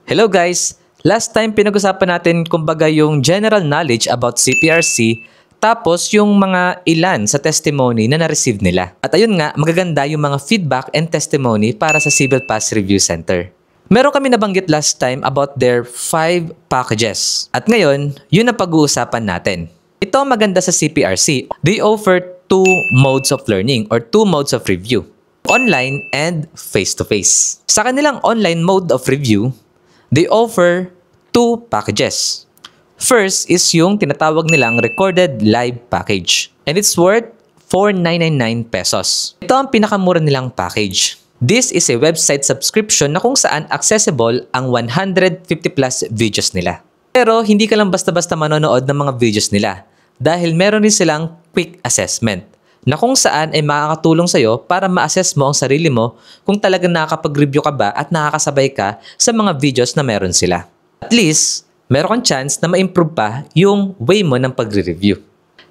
Hello guys! Last time pinag-usapan natin kumbaga yung general knowledge about CPRC tapos yung mga ilan sa testimony na na-receive nila. At ayun nga, magaganda yung mga feedback and testimony para sa Civil Pass Review Center. Meron kami nabanggit last time about their 5 packages. At ngayon, yun ang pag-uusapan natin. Ito ang maganda sa CPRC. They offer 2 modes of learning or 2 modes of review. Online and face-to-face. Sa kanilang online mode of review, they offer 2 packages. First is yung tinatawag nilang recorded live package. And it's worth 4,999 pesos. Ito ang pinakamura nilang package. This is a website subscription na kung saan accessible ang 150 plus videos nila. Pero hindi ka lang basta-basta manonood ng mga videos nila dahil meron rin silang quick assessment na kung saan ay makakatulong sa'yo para ma-assess mo ang sarili mo kung talagang nakakapag-review ka ba at nakakasabay ka sa mga videos na meron sila. At least, meron kang chance na ma-improve pa yung way mo ng pagre-review.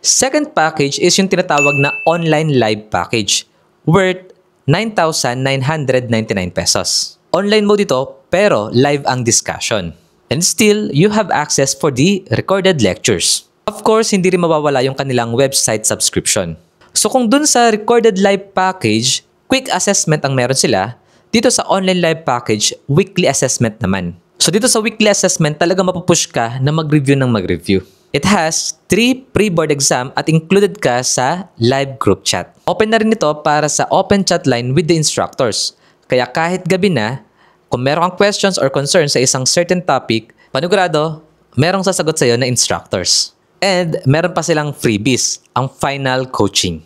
Second package is yung tinatawag na online live package worth 9,999 pesos. Online mode ito pero live ang discussion. And still, you have access for the recorded lectures. Of course, hindi rin mawawala yung kanilang website subscription. So kung dun sa recorded live package, quick assessment ang meron sila, dito sa online live package, weekly assessment naman. So dito sa weekly assessment, talaga mapupush ka na mag-review ng mag-review. It has 3 pre-board exam at included ka sa live group chat. Open na rin ito para sa open chat line with the instructors. Kaya kahit gabi na, kung meron kang questions or concerns sa isang certain topic, panigurado, merong sasagot sa'yo na instructors. And meron pa silang freebies, ang final coaching.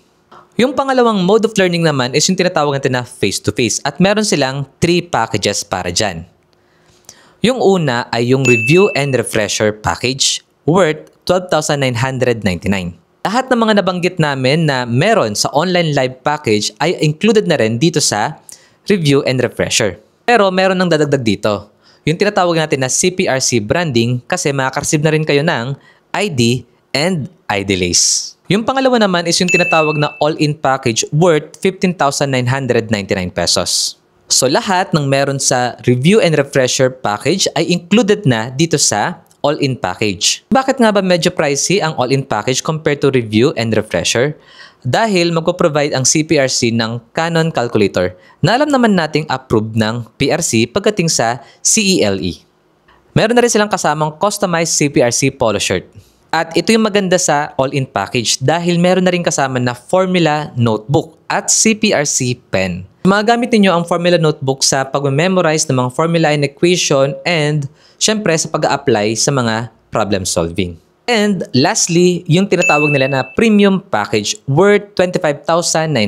Yung pangalawang mode of learning naman is yung tinatawag natin na face-to-face at meron silang 3 packages para dyan. Yung una ay yung review and refresher package worth 12,999. Lahat ng mga nabanggit namin na meron sa online live package ay included na rin dito sa review and refresher. Pero meron ng dadagdag dito. Yung tinatawag natin na CPRC branding kasi makaka-receive na rin kayo ng ID and ID lace. Yung pangalawa naman is yung tinatawag na all-in package worth 15,999 pesos. So lahat ng meron sa review and refresher package ay included na dito sa all-in package. Bakit nga ba medyo pricey ang all-in package compared to review and refresher? Dahil magpo-provide ang CPRC ng Canon calculator na alam naman nating approved ng PRC pagdating sa CELE. Meron na rin silang kasamang customized CPRC polo shirt. At ito yung maganda sa all-in package dahil meron na rin kasama na formula notebook at CPRC pen. Magagamit niyo ang formula notebook sa pag-memorize ng mga formula and equation and syempre sa pag-a-apply sa mga problem solving. And lastly, yung tinatawag nila na premium package worth 25,999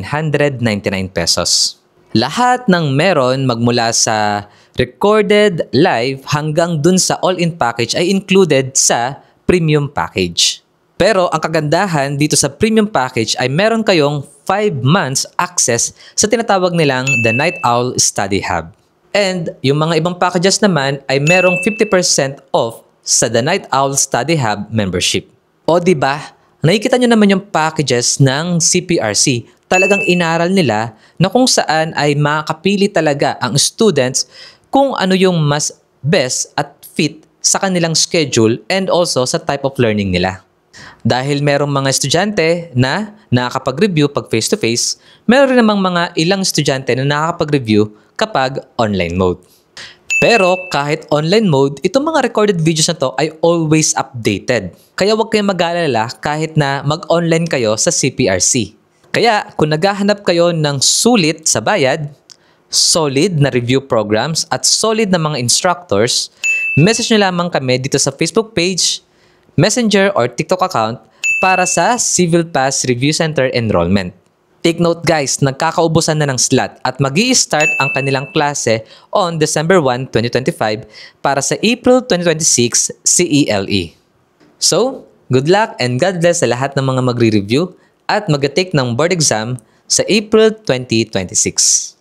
pesos. Lahat ng meron magmula sa recorded live hanggang dun sa all-in package ay included sa premium package. Pero ang kagandahan dito sa premium package ay meron kayong 5 months access sa tinatawag nilang The Night Owl Study Hub. And yung mga ibang packages naman ay merong 50% off sa The Night Owl Study Hub membership. O diba, nakikita nyo naman yung packages ng CPRC. Talagang inaral nila na kung saan ay makakapili talaga ang students kung ano yung mas best at fit sa kanilang schedule and also sa type of learning nila. Dahil merong mga estudyante na nakakapag-review pag face-to-face, meron rin namang mga ilang estudyante na nakakapag-review kapag online mode. Pero kahit online mode, itong mga recorded videos na to ay always updated. Kaya huwag kayong mag-alala kahit na mag-online kayo sa CPRC. Kaya kung naghahanap kayo ng sulit sa bayad, solid na review programs at solid na mga instructors, message nyo lamang kami dito sa Facebook page, Messenger or TikTok account para sa Civil Pass Review Center enrollment. Take note guys, nagkakaubusan na ng slot at mag-i-start ang kanilang klase on December 1, 2025 para sa April 2026 CELE. So, good luck and God bless sa lahat ng mga magre-review at mag-take ng board exam sa April 2026.